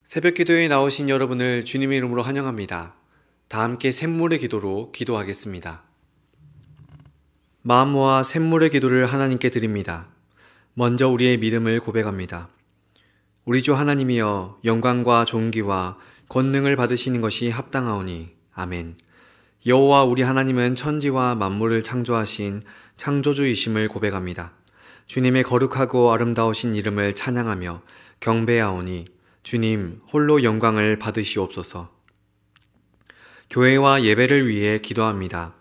새벽 기도에 나오신 여러분을 주님의 이름으로 환영합니다. 다 함께 샘물의 기도로 기도하겠습니다. 마음 모아 샘물의 기도를 하나님께 드립니다. 먼저 우리의 믿음을 고백합니다. 우리 주 하나님이여, 영광과 존귀와 권능을 받으시는 것이 합당하오니. 아멘. 여호와 우리 하나님은 천지와 만물을 창조하신 창조주이심을 고백합니다. 주님의 거룩하고 아름다우신 이름을 찬양하며 경배하오니 주님 홀로 영광을 받으시옵소서. 교회와 예배를 위해 기도합니다.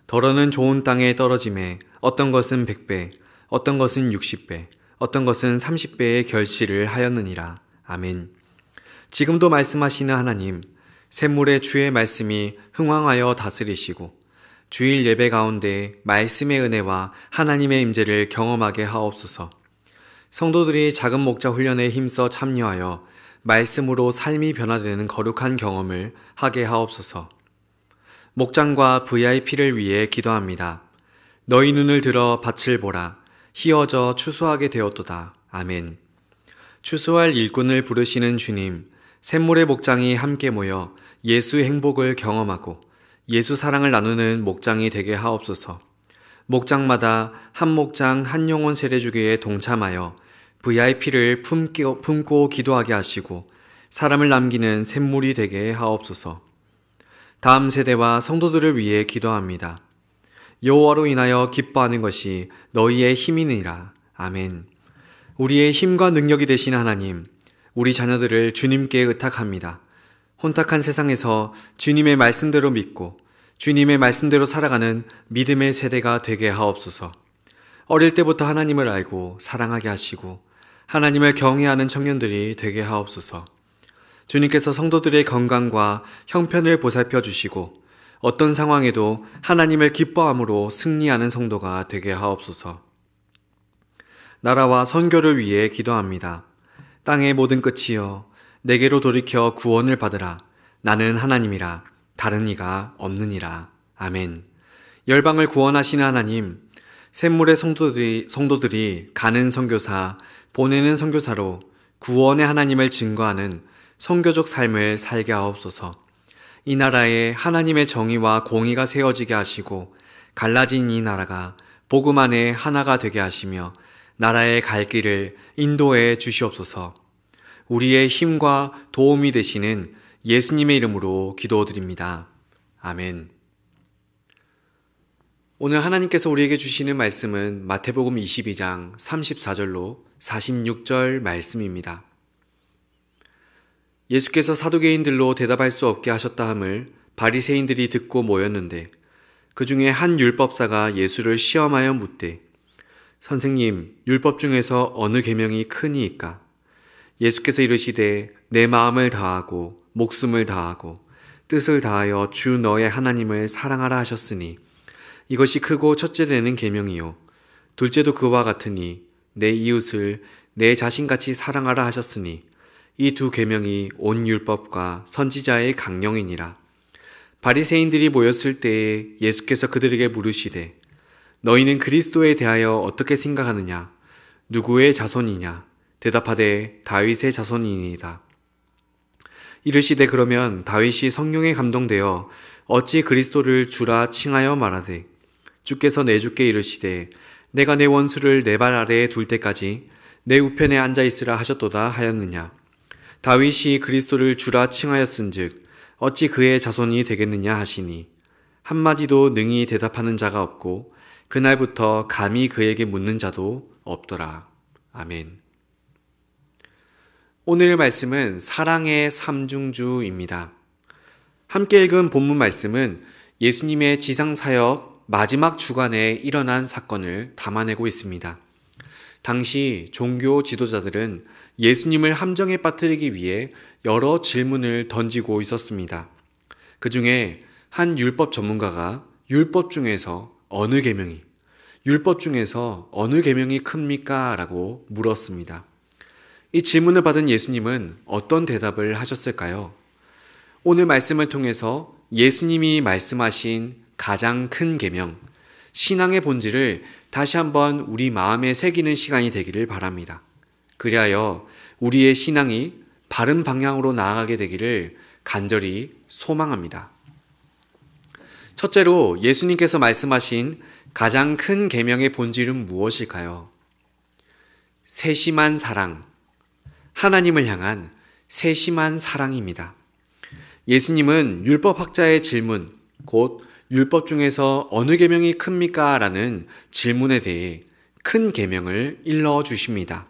더러는 좋은 땅에 떨어짐에 어떤 것은 100배, 어떤 것은 60배, 어떤 것은 30배의 결실을 하였느니라. 아멘. 지금도 말씀하시는 하나님, 샘물의 주의 말씀이 흥왕하여 다스리시고 주일 예배 가운데 말씀의 은혜와 하나님의 임재를 경험하게 하옵소서. 성도들이 작은 목자 훈련에 힘써 참여하여 말씀으로 삶이 변화되는 거룩한 경험을 하게 하옵소서. 목장과 VIP를 위해 기도합니다. 너희 눈을 들어 밭을 보라. 희어져 추수하게 되었도다. 아멘. 추수할 일꾼을 부르시는 주님, 샘물의 목장이 함께 모여 예수의 행복을 경험하고 예수 사랑을 나누는 목장이 되게 하옵소서. 목장마다 한 목장 한 영혼 세례주기에 동참하여 VIP를 품고 기도하게 하시고 사람을 남기는 샘물이 되게 하옵소서. 다음 세대와 성도들을 위해 기도합니다. 여호와로 인하여 기뻐하는 것이 너희의 힘이니라. 아멘. 우리의 힘과 능력이 되신 하나님, 우리 자녀들을 주님께 의탁합니다. 혼탁한 세상에서 주님의 말씀대로 믿고 주님의 말씀대로 살아가는 믿음의 세대가 되게 하옵소서. 어릴 때부터 하나님을 알고 사랑하게 하시고 하나님을 경외하는 청년들이 되게 하옵소서. 주님께서 성도들의 건강과 형편을 보살펴 주시고 어떤 상황에도 하나님을 기뻐함으로 승리하는 성도가 되게 하옵소서. 나라와 선교를 위해 기도합니다. 땅의 모든 끝이여, 내게로 돌이켜 구원을 받으라. 나는 하나님이라, 다른 이가 없느니라. 아멘. 열방을 구원하시는 하나님, 샘물의 성도들이 가는 선교사, 보내는 선교사로 구원의 하나님을 증거하는 선교적 삶을 살게 하옵소서. 이 나라에 하나님의 정의와 공의가 세워지게 하시고 갈라진 이 나라가 복음 안에 하나가 되게 하시며 나라의 갈 길을 인도해 주시옵소서. 우리의 힘과 도움이 되시는 예수님의 이름으로 기도드립니다. 아멘. 오늘 하나님께서 우리에게 주시는 말씀은 마태복음 22장 34절로 46절 말씀입니다. 예수께서 사두개인들로 대답할 수 없게 하셨다 함을 바리새인들이 듣고 모였는데 그 중에 한 율법사가 예수를 시험하여 묻되 선생님, 율법 중에서 어느 계명이 크니이까? 예수께서 이르시되 내 마음을 다하고 목숨을 다하고 뜻을 다하여 주 너의 하나님을 사랑하라 하셨으니 이것이 크고 첫째 되는 계명이요 둘째도 그와 같으니 내 이웃을 내 자신같이 사랑하라 하셨으니 이 두 계명이 온 율법과 선지자의 강령이니라. 바리새인들이 모였을 때에 예수께서 그들에게 물으시되 너희는 그리스도에 대하여 어떻게 생각하느냐? 누구의 자손이냐? 대답하되 다윗의 자손이니이다. 이르시되 그러면 다윗이 성령에 감동되어 어찌 그리스도를 주라 칭하여 말하되 주께서 내 주께 이르시되 내가 내 원수를 내 발 아래에 둘 때까지 내 우편에 앉아 있으라 하셨도다 하였느냐? 다윗이 그리스도를 주라 칭하였은즉 어찌 그의 자손이 되겠느냐 하시니 한마디도 능히 대답하는 자가 없고 그날부터 감히 그에게 묻는 자도 없더라. 아멘. 오늘 말씀은 사랑의 삼중주입니다. 함께 읽은 본문 말씀은 예수님의 지상사역 마지막 주간에 일어난 사건을 담아내고 있습니다. 당시 종교 지도자들은 예수님을 함정에 빠뜨리기 위해 여러 질문을 던지고 있었습니다. 그 중에 한 율법 전문가가 율법 중에서 어느 계명이 큽니까? 라고 물었습니다. 이 질문을 받은 예수님은 어떤 대답을 하셨을까요? 오늘 말씀을 통해서 예수님이 말씀하신 가장 큰 계명, 신앙의 본질을 다시 한번 우리 마음에 새기는 시간이 되기를 바랍니다. 그리하여 우리의 신앙이 바른 방향으로 나아가게 되기를 간절히 소망합니다. 첫째로 예수님께서 말씀하신 가장 큰 계명의 본질은 무엇일까요? 세심한 사랑, 하나님을 향한 세심한 사랑입니다. 예수님은 율법학자의 질문, 곧 율법 중에서 어느 계명이 큽니까? 라는 질문에 대해 큰 계명을 일러 주십니다.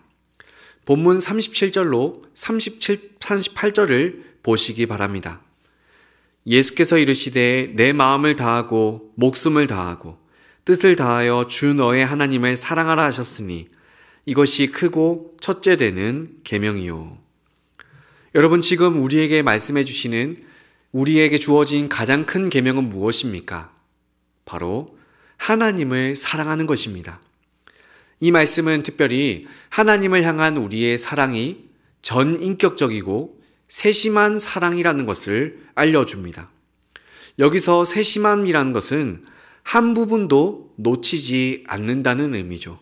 본문 37절로 38절을 보시기 바랍니다. 예수께서 이르시되 내 마음을 다하고 목숨을 다하고 뜻을 다하여 주 너의 하나님을 사랑하라 하셨으니 이것이 크고 첫째 되는 계명이요. 여러분, 지금 우리에게 말씀해 주시는 우리에게 주어진 가장 큰 계명은 무엇입니까? 바로 하나님을 사랑하는 것입니다. 이 말씀은 특별히 하나님을 향한 우리의 사랑이 전인격적이고 세심한 사랑이라는 것을 알려줍니다. 여기서 세심함이라는 것은 한 부분도 놓치지 않는다는 의미죠.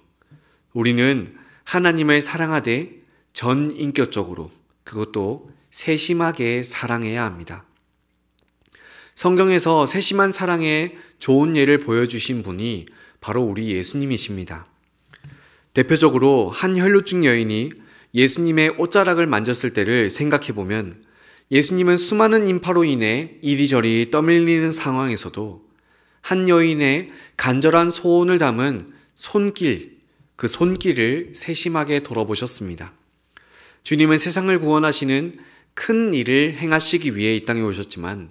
우리는 하나님을 사랑하되 전인격적으로, 그것도 세심하게 사랑해야 합니다. 성경에서 세심한 사랑의 좋은 예를 보여주신 분이 바로 우리 예수님이십니다. 대표적으로 한 혈루증 여인이 예수님의 옷자락을 만졌을 때를 생각해보면 예수님은 수많은 인파로 인해 이리저리 떠밀리는 상황에서도 한 여인의 간절한 소원을 담은 손길, 그 손길을 세심하게 돌아보셨습니다. 주님은 세상을 구원하시는 큰 일을 행하시기 위해 이 땅에 오셨지만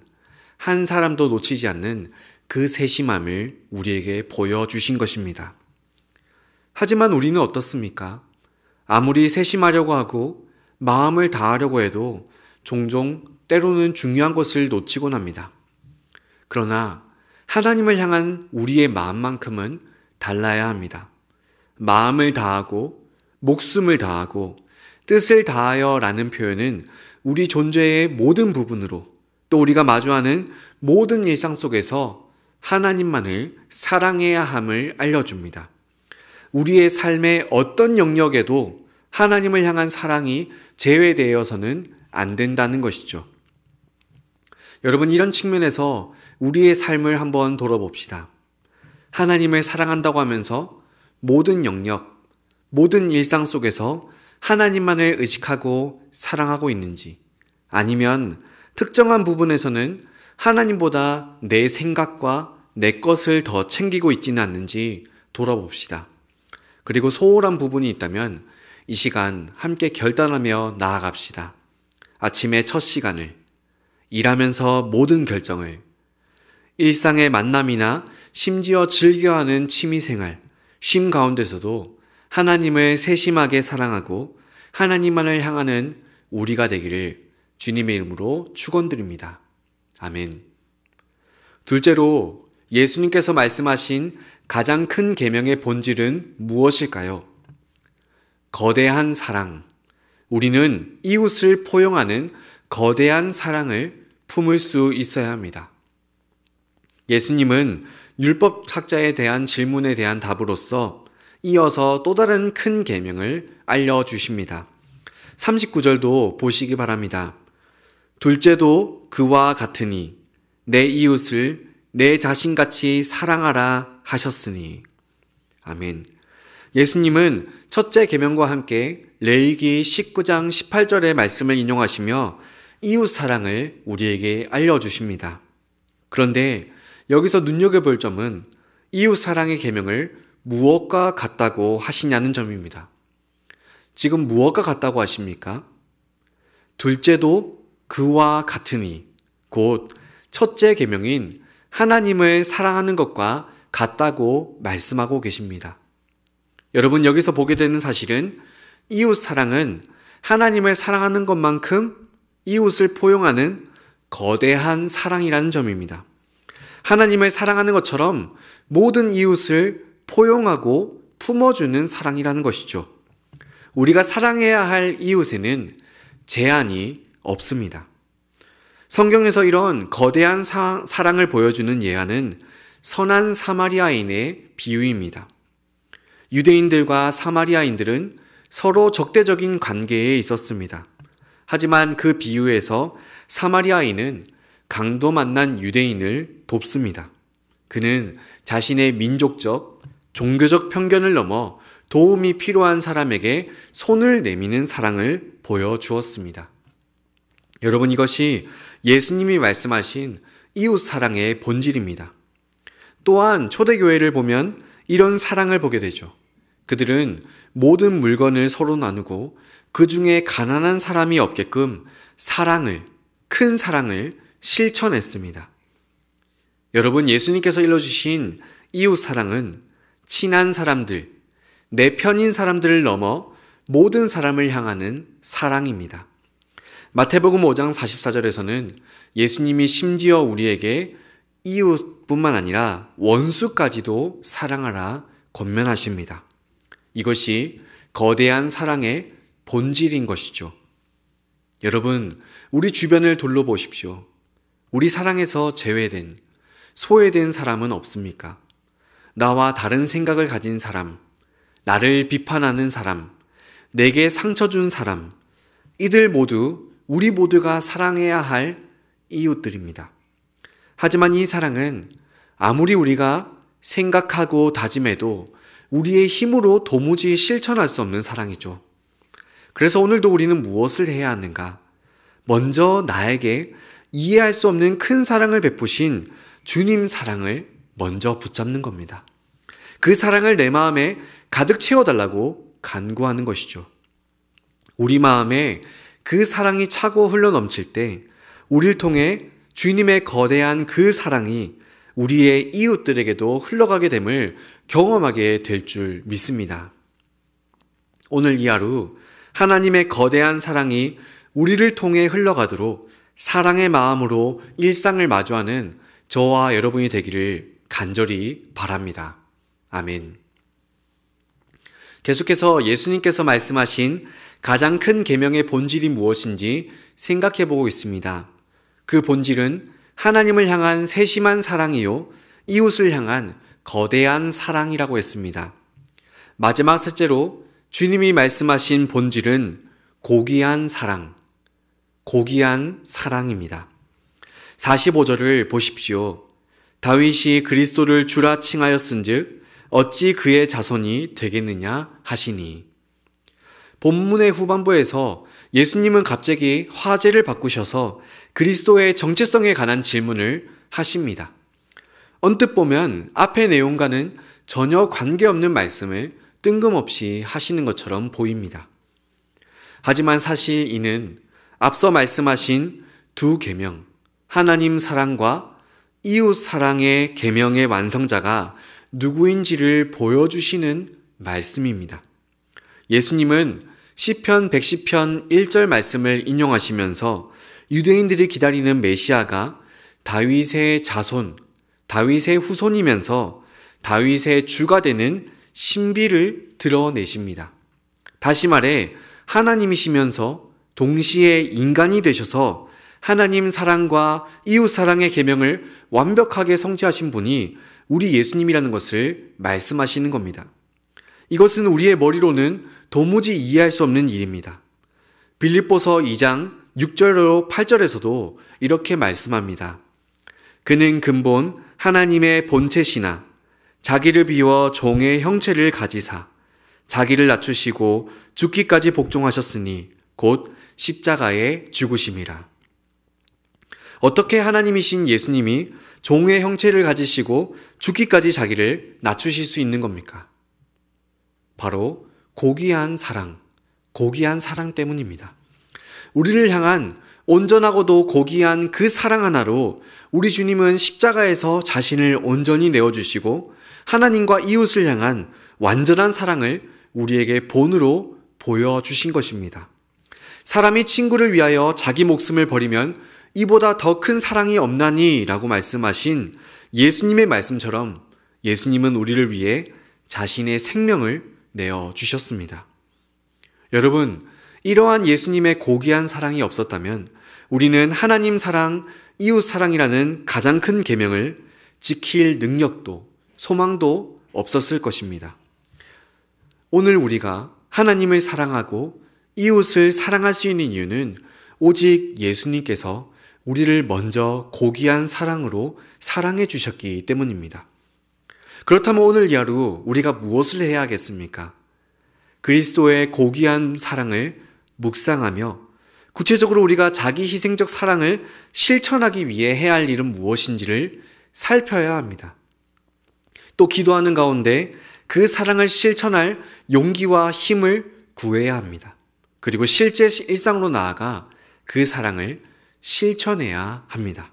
한 사람도 놓치지 않는 그 세심함을 우리에게 보여주신 것입니다. 하지만 우리는 어떻습니까? 아무리 세심하려고 하고 마음을 다하려고 해도 종종 때로는 중요한 것을 놓치곤 합니다. 그러나 하나님을 향한 우리의 마음만큼은 달라야 합니다. 마음을 다하고 목숨을 다하고 뜻을 다하여 라는 표현은 우리 존재의 모든 부분으로 또 우리가 마주하는 모든 일상 속에서 하나님만을 사랑해야 함을 알려줍니다. 우리의 삶의 어떤 영역에도 하나님을 향한 사랑이 제외되어서는 안 된다는 것이죠. 여러분, 이런 측면에서 우리의 삶을 한번 돌아봅시다. 하나님을 사랑한다고 하면서 모든 영역, 모든 일상 속에서 하나님만을 의식하고 사랑하고 있는지, 아니면 특정한 부분에서는 하나님보다 내 생각과 내 것을 더 챙기고 있지는 않는지 돌아봅시다. 그리고 소홀한 부분이 있다면 이 시간 함께 결단하며 나아갑시다. 아침의 첫 시간을, 일하면서 모든 결정을, 일상의 만남이나 심지어 즐겨하는 취미생활, 쉼 가운데서도 하나님을 세심하게 사랑하고 하나님만을 향하는 우리가 되기를 주님의 이름으로 축원드립니다. 아멘. 둘째로 예수님께서 말씀하신 가장 큰 계명의 본질은 무엇일까요? 거대한 사랑. 우리는 이웃을 포용하는 거대한 사랑을 품을 수 있어야 합니다. 예수님은 율법학자에 대한 질문에 대한 답으로서 이어서 또 다른 큰 계명을 알려주십니다. 39절도 보시기 바랍니다. 둘째도 그와 같으니 내 이웃을 내 자신같이 사랑하라 하셨으니. 아멘. 예수님은 첫째 계명과 함께 레위기 19장 18절의 말씀을 인용하시며 이웃 사랑을 우리에게 알려주십니다. 그런데 여기서 눈여겨볼 점은 이웃 사랑의 계명을 무엇과 같다고 하시냐는 점입니다. 지금 무엇과 같다고 하십니까? 둘째도 그와 같으니, 곧 첫째 계명인 하나님을 사랑하는 것과 같다고 말씀하고 계십니다. 여러분, 여기서 보게 되는 사실은 이웃 사랑은 하나님을 사랑하는 것만큼 이웃을 포용하는 거대한 사랑이라는 점입니다. 하나님을 사랑하는 것처럼 모든 이웃을 포용하고 품어주는 사랑이라는 것이죠. 우리가 사랑해야 할 이웃에는 제한이 없습니다. 성경에서 이런 거대한 사랑을 보여주는 예화는 선한 사마리아인의 비유입니다. 유대인들과 사마리아인들은 서로 적대적인 관계에 있었습니다. 하지만 그 비유에서 사마리아인은 강도 만난 유대인을 돕습니다. 그는 자신의 민족적, 종교적 편견을 넘어 도움이 필요한 사람에게 손을 내미는 사랑을 보여주었습니다. 여러분, 이것이 예수님이 말씀하신 이웃 사랑의 본질입니다. 또한 초대교회를 보면 이런 사랑을 보게 되죠. 그들은 모든 물건을 서로 나누고 그 중에 가난한 사람이 없게끔 큰 사랑을 실천했습니다. 여러분, 예수님께서 일러주신 이웃 사랑은 친한 사람들, 내 편인 사람들을 넘어 모든 사람을 향하는 사랑입니다. 마태복음 5장 44절에서는 예수님이 심지어 우리에게 이웃뿐만 아니라 원수까지도 사랑하라 권면하십니다. 이것이 거대한 사랑의 본질인 것이죠. 여러분, 우리 주변을 둘러보십시오. 우리 사랑에서 제외된, 소외된 사람은 없습니까? 나와 다른 생각을 가진 사람, 나를 비판하는 사람, 내게 상처 준 사람, 이들 모두 우리 모두가 사랑해야 할 이웃들입니다. 하지만 이 사랑은 아무리 우리가 생각하고 다짐해도 우리의 힘으로 도무지 실천할 수 없는 사랑이죠. 그래서 오늘도 우리는 무엇을 해야 하는가? 먼저 나에게 이해할 수 없는 큰 사랑을 베푸신 주님 사랑을 먼저 붙잡는 겁니다. 그 사랑을 내 마음에 가득 채워달라고 간구하는 것이죠. 우리 마음에 그 사랑이 차고 흘러넘칠 때 우리를 통해 주님의 거대한 그 사랑이 우리의 이웃들에게도 흘러가게 됨을 경험하게 될 줄 믿습니다. 오늘 이 하루 하나님의 거대한 사랑이 우리를 통해 흘러가도록 사랑의 마음으로 일상을 마주하는 저와 여러분이 되기를 간절히 바랍니다. 아멘. 계속해서 예수님께서 말씀하신 가장 큰 계명의 본질이 무엇인지 생각해 보고 있습니다. 그 본질은 하나님을 향한 세심한 사랑이요, 이웃을 향한 거대한 사랑이라고 했습니다. 마지막 셋째로 주님이 말씀하신 본질은 고귀한 사랑입니다. 45절을 보십시오. 다윗이 그리스도를 주라 칭하였은즉 어찌 그의 자손이 되겠느냐 하시니. 본문의 후반부에서 예수님은 갑자기 화제를 바꾸셔서 그리스도의 정체성에 관한 질문을 하십니다. 언뜻 보면 앞의 내용과는 전혀 관계없는 말씀을 뜬금없이 하시는 것처럼 보입니다. 하지만 사실 이는 앞서 말씀하신 두 계명, 하나님 사랑과 이웃 사랑의 계명의 완성자가 누구인지를 보여주시는 말씀입니다. 예수님은 시편 110편 1절 말씀을 인용하시면서 유대인들이 기다리는 메시아가 다윗의 자손, 다윗의 후손이면서 다윗의 주가 되는 신비를 드러내십니다. 다시 말해 하나님이시면서 동시에 인간이 되셔서 하나님 사랑과 이웃 사랑의 계명을 완벽하게 성취하신 분이 우리 예수님이라는 것을 말씀하시는 겁니다. 이것은 우리의 머리로는 도무지 이해할 수 없는 일입니다. 빌립보서 2장 6절로 8절에서도 이렇게 말씀합니다. 그는 근본 하나님의 본체시나 자기를 비워 종의 형체를 가지사 자기를 낮추시고 죽기까지 복종하셨으니 곧 십자가에 죽으심이라. 어떻게 하나님이신 예수님이 종의 형체를 가지시고 죽기까지 자기를 낮추실 수 있는 겁니까? 바로 고귀한 사랑 때문입니다. 우리를 향한 온전하고도 고귀한 그 사랑 하나로 우리 주님은 십자가에서 자신을 온전히 내어주시고 하나님과 이웃을 향한 완전한 사랑을 우리에게 본으로 보여주신 것입니다. 사람이 친구를 위하여 자기 목숨을 버리면 이보다 더 큰 사랑이 없나니 라고 말씀하신 예수님의 말씀처럼 예수님은 우리를 위해 자신의 생명을 내어주셨습니다. 여러분, 이러한 예수님의 고귀한 사랑이 없었다면 우리는 하나님 사랑, 이웃 사랑이라는 가장 큰 계명을 지킬 능력도 소망도 없었을 것입니다. 오늘 우리가 하나님을 사랑하고 이웃을 사랑할 수 있는 이유는 오직 예수님께서 우리를 먼저 고귀한 사랑으로 사랑해 주셨기 때문입니다. 그렇다면 오늘 이 하루 우리가 무엇을 해야 하겠습니까? 그리스도의 고귀한 사랑을 묵상하며 구체적으로 우리가 자기 희생적 사랑을 실천하기 위해 해야 할 일은 무엇인지를 살펴야 합니다. 또 기도하는 가운데 그 사랑을 실천할 용기와 힘을 구해야 합니다. 그리고 실제 일상으로 나아가 그 사랑을 실천해야 합니다.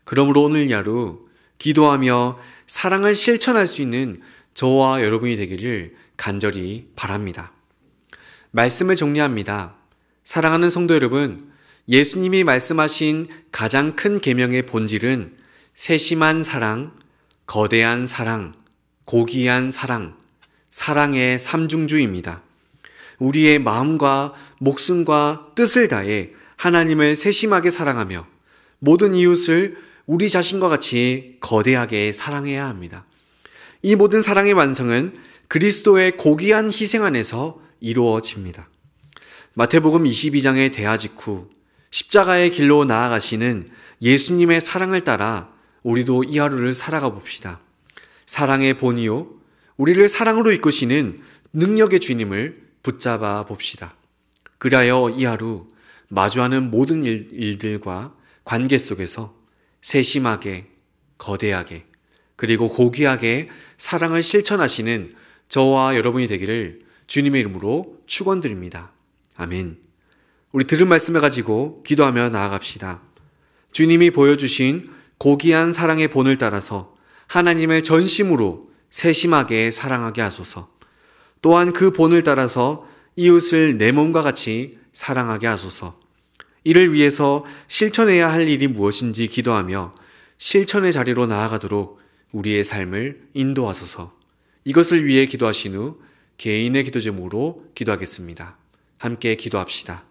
그러므로 오늘 하루 기도하며 사랑을 실천할 수 있는 저와 여러분이 되기를 간절히 바랍니다. 말씀을 정리합니다. 사랑하는 성도 여러분, 예수님이 말씀하신 가장 큰 계명의 본질은 세심한 사랑, 거대한 사랑, 고귀한 사랑, 사랑의 삼중주입니다. 우리의 마음과 목숨과 뜻을 다해 하나님을 세심하게 사랑하며 모든 이웃을 우리 자신과 같이 거대하게 사랑해야 합니다. 이 모든 사랑의 완성은 그리스도의 고귀한 희생 안에서 이루어집니다. 마태복음 22장의 대하 직후 십자가의 길로 나아가시는 예수님의 사랑을 따라 우리도 이 하루를 살아가 봅시다. 사랑의 본이요, 우리를 사랑으로 이끄시는 능력의 주님을 붙잡아 봅시다. 그리하여 이 하루 마주하는 모든 일들과 관계 속에서 세심하게, 거대하게, 그리고 고귀하게 사랑을 실천하시는 저와 여러분이 되기를 주님의 이름으로 축원드립니다. 아멘. 우리 들은 말씀을 가지고 기도하며 나아갑시다. 주님이 보여주신 고귀한 사랑의 본을 따라서 하나님을 전심으로 세심하게 사랑하게 하소서. 또한 그 본을 따라서 이웃을 내 몸과 같이 사랑하게 하소서. 이를 위해서 실천해야 할 일이 무엇인지 기도하며 실천의 자리로 나아가도록 우리의 삶을 인도하소서. 이것을 위해 기도하신 후 개인의 기도 제목으로 기도하겠습니다. 함께 기도합시다.